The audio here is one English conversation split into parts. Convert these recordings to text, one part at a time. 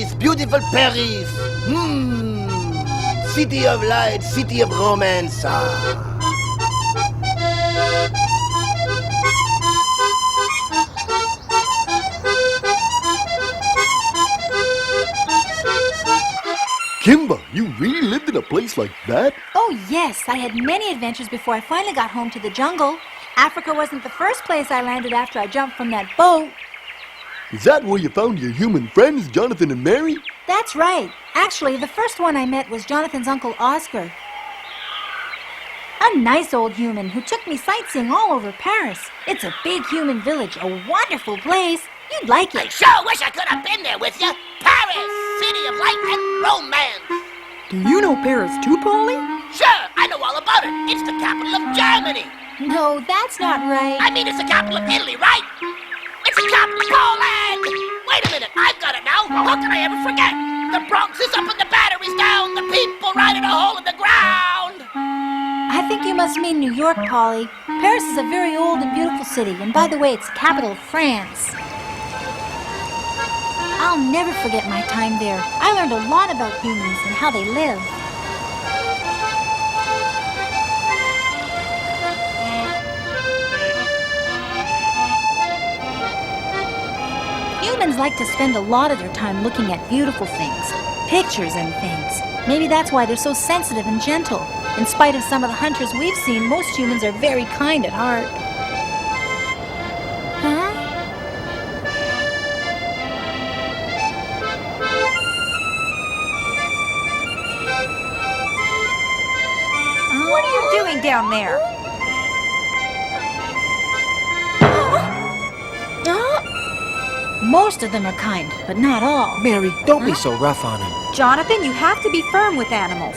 Paris, beautiful Paris. City of light, city of romance. Kimba, you really lived in a place like that? Oh, yes. I had many adventures before I finally got home to the jungle. Africa wasn't the first place I landed after I jumped from that boat. Is that where you found your human friends, Jonathan and Mary? That's right. Actually, the first one I met was Jonathan's uncle Oscar. A nice old human who took me sightseeing all over Paris. It's a big human village, a wonderful place. You'd like it. I sure wish I could have been there with you. Paris, city of light and romance. Do you know Paris too, Polly? Sure, I know all about it. It's the capital of Germany. No, that's not right. I mean, it's the capital of Italy, right? It's the capital of Poland. Wait a minute, I've got it now. How can I ever forget? The Bronx is up and the battery's down. The people ride in a hole in the ground. I think you must mean New York, Polly. Paris is a very old and beautiful city, and by the way, it's the capital of France. I'll never forget my time there. I learned a lot about humans and how they live. Humans like to spend a lot of their time looking at beautiful things, pictures and things. Maybe that's why they're so sensitive and gentle. In spite of some of the hunters we've seen, most humans are very kind at heart. Huh? What are you doing down there? Most of them are kind, but not all. Mary, don't be so rough on him. Jonathan, you have to be firm with animals.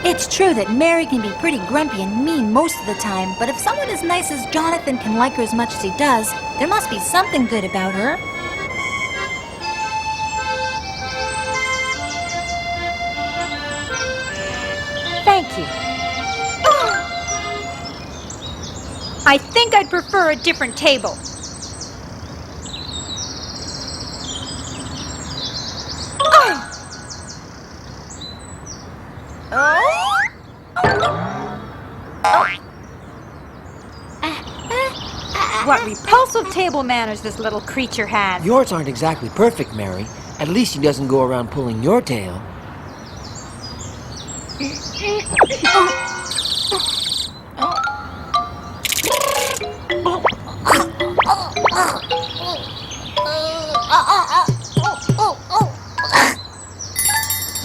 It's true that Mary can be pretty grumpy and mean most of the time, but if someone as nice as Jonathan can like her as much as he does, there must be something good about her. Thank you. I think I'd prefer a different table. What repulsive table manners this little creature has. Yours aren't exactly perfect, Mary. At least he doesn't go around pulling your tail.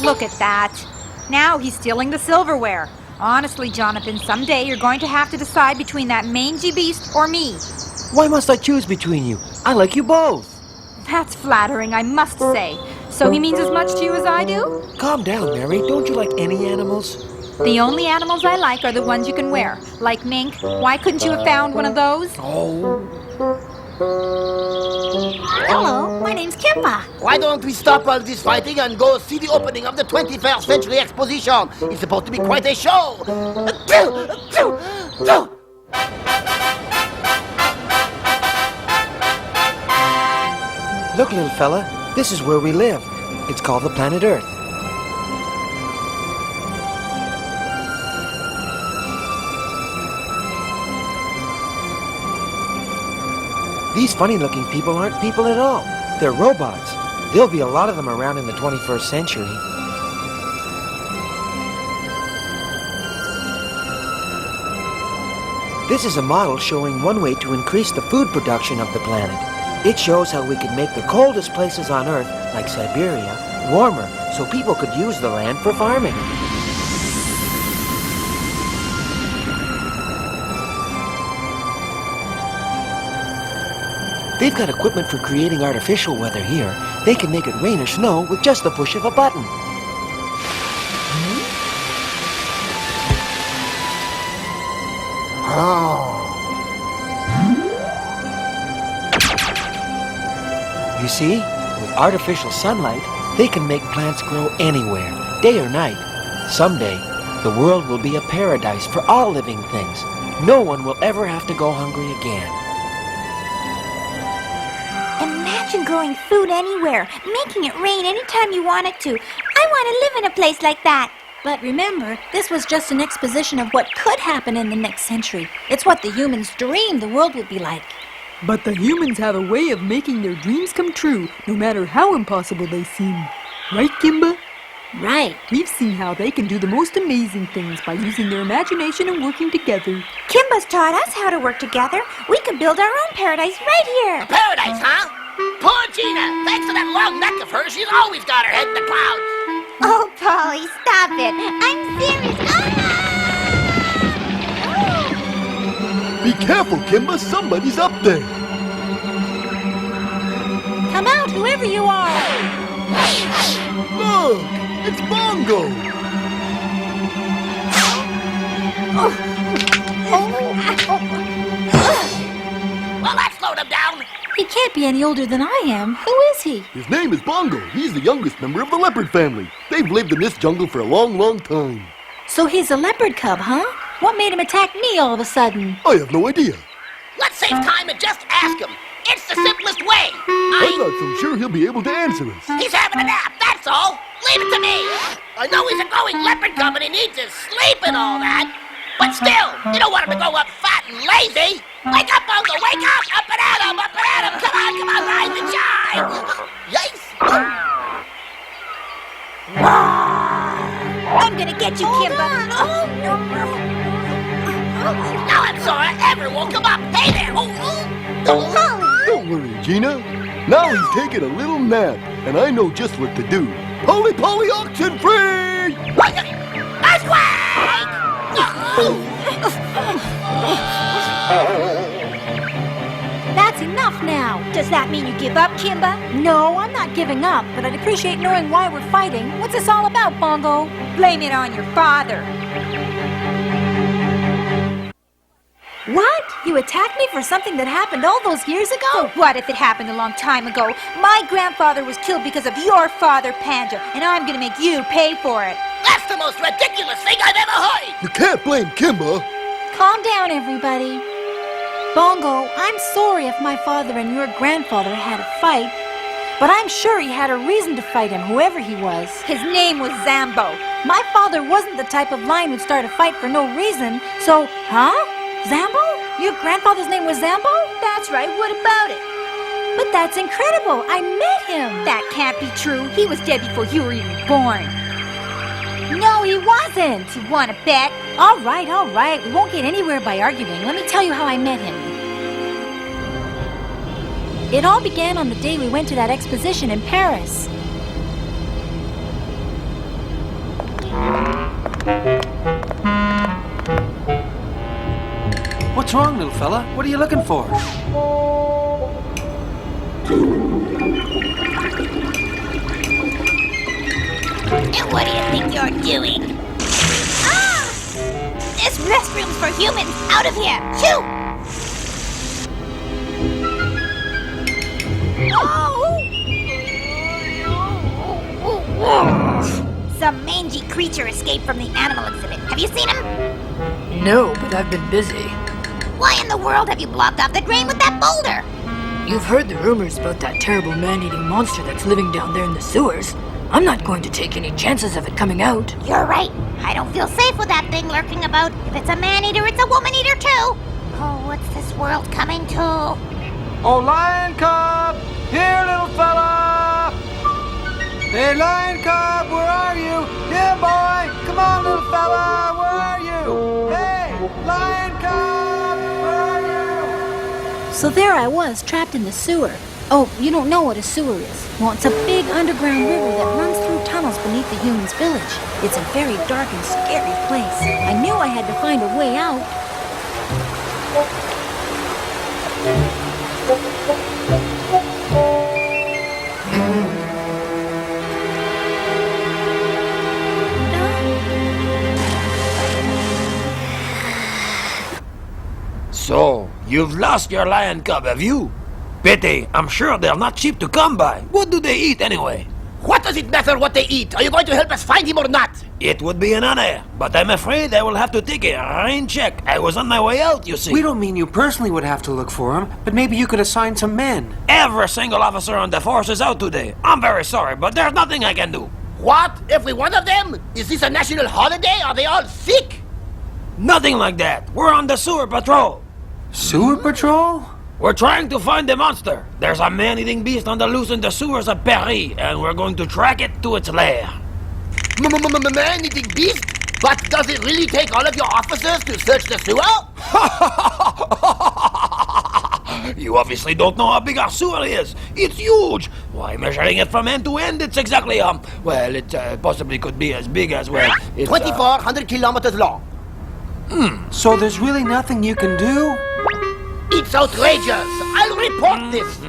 Look at that. Now he's stealing the silverware. Honestly, Jonathan, someday you're going to have to decide between that mangy beast or me. Why must I choose between you? I like you both. That's flattering, I must say. So he means as much to you as I do? Calm down, Mary. Don't you like any animals? The only animals I like are the ones you can wear. Like mink. Why couldn't you have found one of those? Oh. Hello, my name's Kimba. Why don't we stop all this fighting and go see the opening of the 21st Century Exposition? It's supposed to be quite a show. Look, little fella, this is where we live. It's called the planet Earth. These funny-looking people aren't people at all. They're robots. There'll be a lot of them around in the 21st century. This is a model showing one way to increase the food production of the planet. It shows how we could make the coldest places on Earth, like Siberia, warmer so people could use the land for farming. They've got equipment for creating artificial weather here. They can make it rain or snow with just the push of a button. You see, with artificial sunlight, they can make plants grow anywhere, day or night. Someday, the world will be a paradise for all living things. No one will ever have to go hungry again. Imagine Imagine growing food anywhere, making it rain anytime you want it to. I want to live in a place like that. But remember, this was just an exposition of what could happen in the next century. It's what the humans dreamed the world would be like. But the humans have a way of making their dreams come true, no matter how impossible they seem. Right, Kimba? Right. We've seen how they can do the most amazing things by using their imagination and working together. Kimba's taught us how to work together. We can build our own paradise right here. Paradise, huh? Poor Gina. Thanks to that long neck of hers, she's always got her head in the clouds. Oh, Polly, stop it. I'm serious. Be careful, Kimba. Somebody's up there. Come out, whoever you are. Look, it's Bongo. Well, that slowed him down. He can't be any older than I am. Who is he? His name is Bongo. He's the youngest member of the leopard family. They've lived in this jungle for a long, long time. So he's a leopard cub, huh? What made him attack me all of a sudden? I have no idea. Let's save time and just ask him. It's the simplest way. I'm not so sure he'll be able to answer us. He's having a nap, that's all. Leave it to me. I know he's a growing leopard cub and he needs his sleep and all that. But still, you don't want him to grow up fat and lazy. Wake up, Bongo, wake up! Up and at him, up and at him! Come on, rise and shine! Yikes! I'm gonna get you, Kimba. Now I'm sorry, Everett woke him up. Hey there! Don't worry, Gina. Now he's taking a little nap, and I know just what to do. Polly Polly oxen free! Earthquake! That's enough now. Does that mean you give up, Kimba? No, I'm not giving up, but I'd appreciate knowing why we're fighting. What's this all about, Bongo? Blame it on your father. What? You attacked me for something that happened all those years ago? So what if it happened a long time ago? My grandfather was killed because of your father, Panda, and I'm gonna make you pay for it. That's the most ridiculous thing I've ever heard! You can't blame Kimba. Calm down, everybody. Bongo, I'm sorry if my father and your grandfather had a fight, but I'm sure he had a reason to fight him, whoever he was. His name was Zambo. My father wasn't the type of lion who'd start a fight for no reason, so, huh? Zambo? Your grandfather's name was Zambo? That's right, what about it? But that's incredible. I met him. That can't be true. He was dead before you were even born. No, he wasn't. You wanna bet? All right. We won't get anywhere by arguing. Let me tell you how I met him. It all began on the day we went to that exposition in Paris. What's wrong, little fella? What are you looking for? And what do you think you're doing? Ah! This restroom's for humans! Out of here! Shoo! Some mangy creature escaped from the animal exhibit. Have you seen him? No, but I've been busy. Why in the world have you blocked off the drain with that boulder? You've heard the rumors about that terrible man-eating monster that's living down there in the sewers. I'm not going to take any chances of it coming out. You're right. I don't feel safe with that thing lurking about. If it's a man-eater, it's a woman-eater too. Oh, what's this world coming to? Oh, lion cub! Here, little fella! Hey, lion cub, where are you? Here, boy! Come on, little fella, where are you? Hey, lion cub, where are you? So there I was, trapped in the sewer. Oh, you don't know what a sewer is. Well, it's a big underground river that runs through tunnels beneath the humans' village. It's a very dark and scary place. I knew I had to find a way out. So, you've lost your lion cub, have you? Pity, I'm sure they're not cheap to come by. What do they eat anyway? What does it matter what they eat? Are you going to help us find him or not? It would be an honor, but I'm afraid I will have to take a rain check. I was on my way out, you see. We don't mean you personally would have to look for him, but maybe you could assign some men. Every single officer on the force is out today. I'm very sorry, but there's nothing I can do. What? Every one of them? Is this a national holiday? Are they all sick? Nothing like that. We're on the sewer patrol. Sewer patrol? We're trying to find the monster. There's a man-eating beast on the loose in the sewers of Paris, and we're going to track it to its lair. Man-eating beast? But does it really take all of your officers to search the sewer? You obviously don't know how big our sewer is. It's huge. Why, measuring it from end to end, it's exactly, well, it possibly could be as big as, well, it's... 2,400 kilometers long. So there's really nothing you can do? It's outrageous. I'll report this.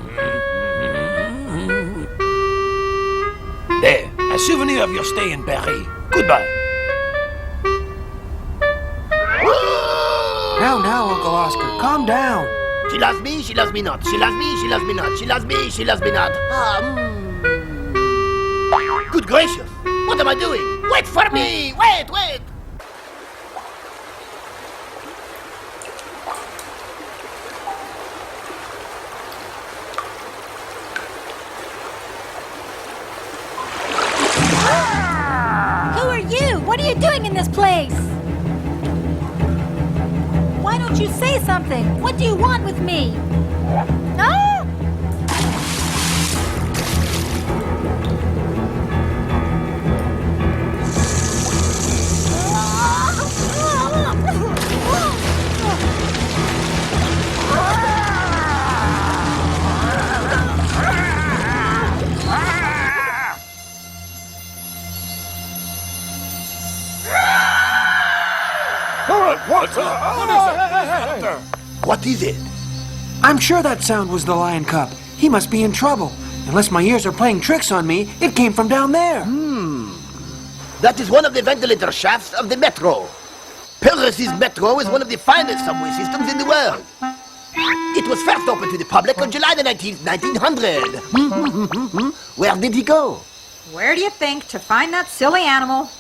There, a souvenir of your stay in Paris. Goodbye. Now, Uncle Oscar, calm down. She loves me, she loves me not. She loves me, she loves me not. She loves me, she loves me not. Good gracious. What am I doing? Wait for me. Wait. Who are you? What are you doing in this place? Why don't you say something? What do you want with me? Ah! What is it? I'm sure that sound was the lion cub. He must be in trouble. Unless my ears are playing tricks on me, it came from down there. That is one of the ventilator shafts of the metro. Paris's metro is one of the finest subway systems in the world. It was first opened to the public on July the 19th, 1900. Where did he go? Where do you think to find that silly animal?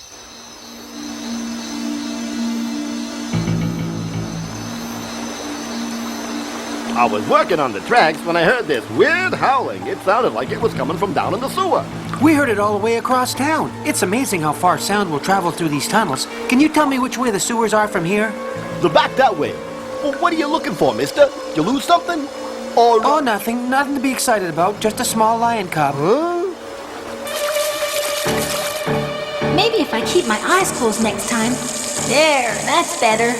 I was working on the tracks when I heard this weird howling. It sounded like it was coming from down in the sewer. We heard it all the way across town. It's amazing how far sound will travel through these tunnels. Can you tell me which way the sewers are from here? The back that way. Well, what are you looking for, mister? You lose something? Or... Oh, nothing. Nothing to be excited about. Just a small lion cub. Huh? Maybe if I keep my eyes closed next time. There, that's better.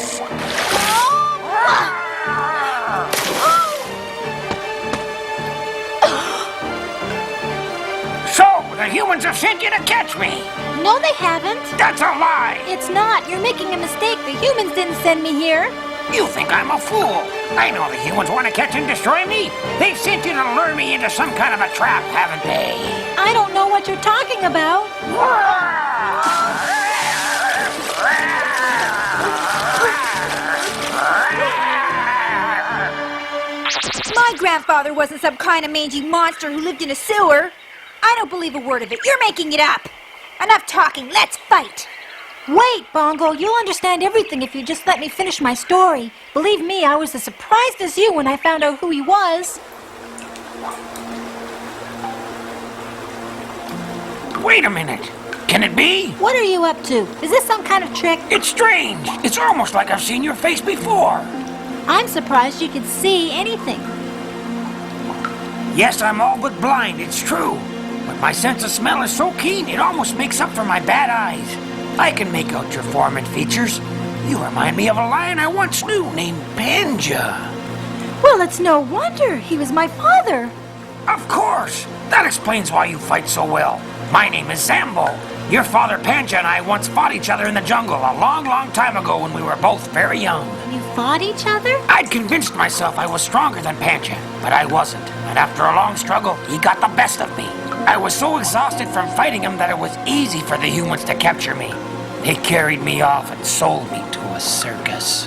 So, the humans have sent you to catch me. No, they haven't. That's a lie. It's not. You're making a mistake. The humans didn't send me here. You think I'm a fool. I know the humans want to catch and destroy me. They've sent you to lure me into some kind of a trap, haven't they? I don't know what you're talking about. My grandfather wasn't some kind of mangy monster who lived in a sewer. I don't believe a word of it. You're making it up. Enough talking. Let's fight. Wait, Bongo, you'll understand everything if you just let me finish my story. Believe me, I was as surprised as you when I found out who he was. Wait a minute. Can it be? What are you up to? Is this some kind of trick? It's strange. It's almost like I've seen your face before. I'm surprised you could see anything. Yes, I'm all but blind, it's true. But my sense of smell is so keen, it almost makes up for my bad eyes. I can make out your form and features. You remind me of a lion I once knew named Panja. Well, it's no wonder. He was my father. Of course. That explains why you fight so well. My name is Zambo. Your father Panja and I once fought each other in the jungle a long, long time ago when we were both very young. You fought each other? I'd convinced myself I was stronger than Panja, but I wasn't. And after a long struggle, he got the best of me. I was so exhausted from fighting him that it was easy for the humans to capture me. They carried me off and sold me to a circus.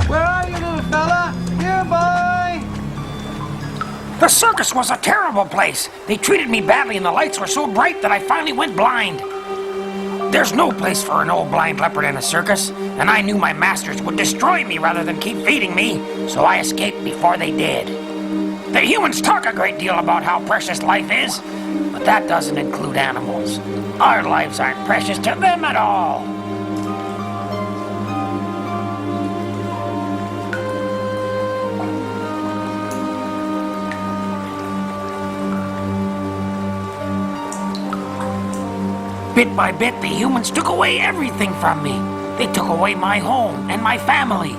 Where are you, little fella? The circus was a terrible place. They treated me badly and the lights were so bright that I finally went blind. There's no place for an old blind leopard in a circus, and I knew my masters would destroy me rather than keep feeding me, so I escaped before they did. The humans talk a great deal about how precious life is, but that doesn't include animals. Our lives aren't precious to them at all. Bit by bit, the humans took away everything from me. They took away my home and my family.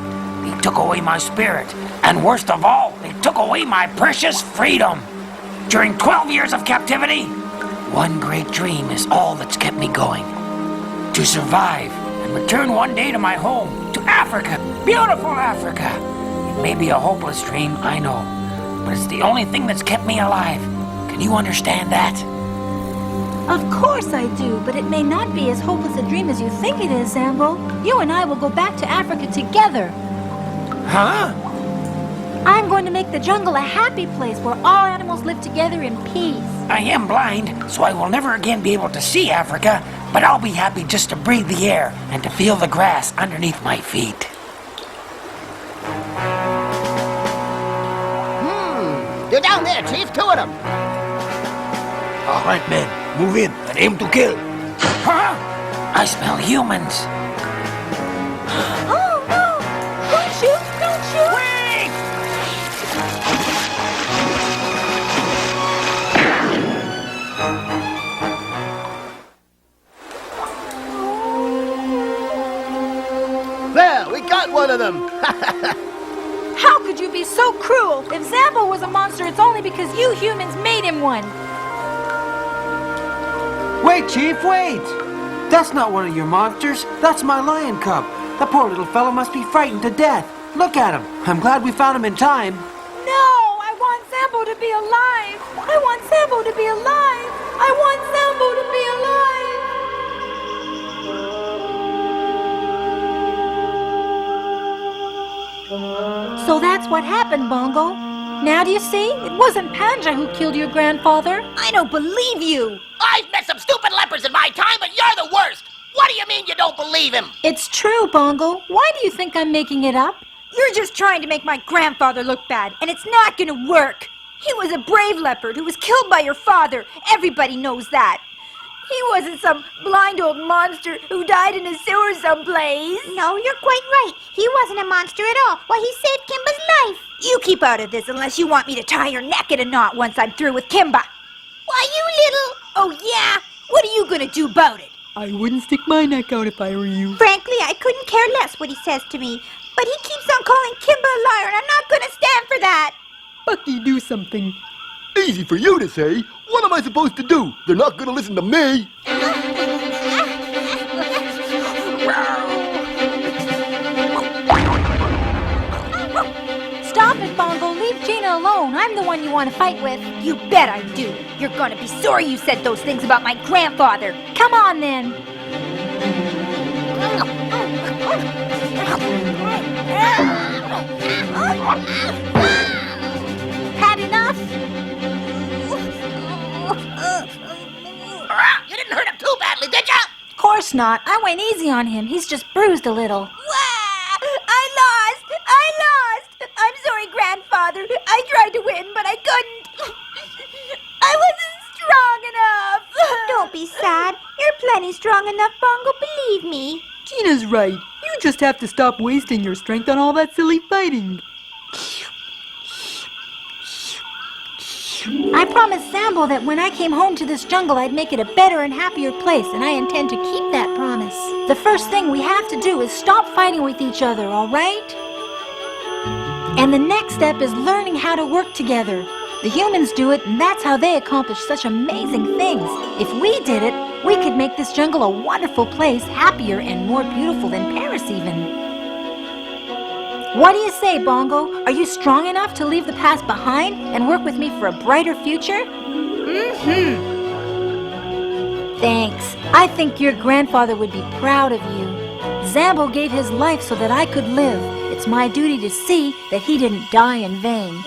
They took away my spirit. And worst of all, they took away my precious freedom. During 12 years of captivity, one great dream is all that's kept me going. To survive and return one day to my home, to Africa, beautiful Africa. It may be a hopeless dream, I know, but it's the only thing that's kept me alive. Can you understand that? Of course I do, but it may not be as hopeless a dream as you think it is, Zambo. You and I will go back to Africa together. Huh? I'm going to make the jungle a happy place where all animals live together in peace. I am blind, so I will never again be able to see Africa, but I'll be happy just to breathe the air and to feel the grass underneath my feet. They're down there, Chief. Two of them. All right, men. Move in and aim to kill. Huh? I smell humans. Oh, no! Don't shoot! Don't shoot! Wait! There, we got one of them. How could you be so cruel? If Zambo was a monster, it's only because you humans made him one. Wait, Chief, wait! That's not one of your monsters. That's my lion cub. The poor little fellow must be frightened to death. Look at him. I'm glad we found him in time. No! I want Zambo to be alive! I want Zambo to be alive! I want Zambo to be alive! So that's what happened, Bongo. Now do you see? It wasn't Panja who killed your grandfather. I don't believe you. I've met some stupid leopards in my time, but you're the worst. What do you mean you don't believe him? It's true, Bongo. Why do you think I'm making it up? You're just trying to make my grandfather look bad, and it's not gonna work. He was a brave leopard who was killed by your father. Everybody knows that. He wasn't some blind old monster who died in a sewer someplace. No, you're quite right. He wasn't a monster at all. Why, he saved Kimba's life. You keep out of this unless you want me to tie your neck in a knot once I'm through with Kimba. Why, you little... Oh, yeah? What are you gonna do about it? I wouldn't stick my neck out if I were you. Frankly, I couldn't care less what he says to me. But he keeps on calling Kimba a liar, and I'm not gonna stand for that. Bucky, do something. Easy for you to say. What am I supposed to do? They're not gonna listen to me. Stop it, Bongo. Leave Gina alone. I'm the one you want to fight with. You bet I do. You're gonna be sorry you said those things about my grandfather. Come on, then. Had enough? You didn't hurt him too badly, did ya? Of course not. I went easy on him. He's just bruised a little. I lost! I'm sorry, grandfather. I tried to win, but I couldn't. I wasn't strong enough. Don't be sad. You're plenty strong enough, Bongo, believe me. Gina's right. You just have to stop wasting your strength on all that silly fighting. I promised Sambo that when I came home to this jungle, I'd make it a better and happier place, and I intend to keep that promise. The first thing we have to do is stop fighting with each other, all right? And the next step is learning how to work together. The humans do it, and that's how they accomplish such amazing things. If we did it, we could make this jungle a wonderful place, happier and more beautiful than Paris even. What do you say, Bongo? Are you strong enough to leave the past behind and work with me for a brighter future? Mm-hmm. Thanks. I think your grandfather would be proud of you. Zambo gave his life so that I could live. It's my duty to see that he didn't die in vain.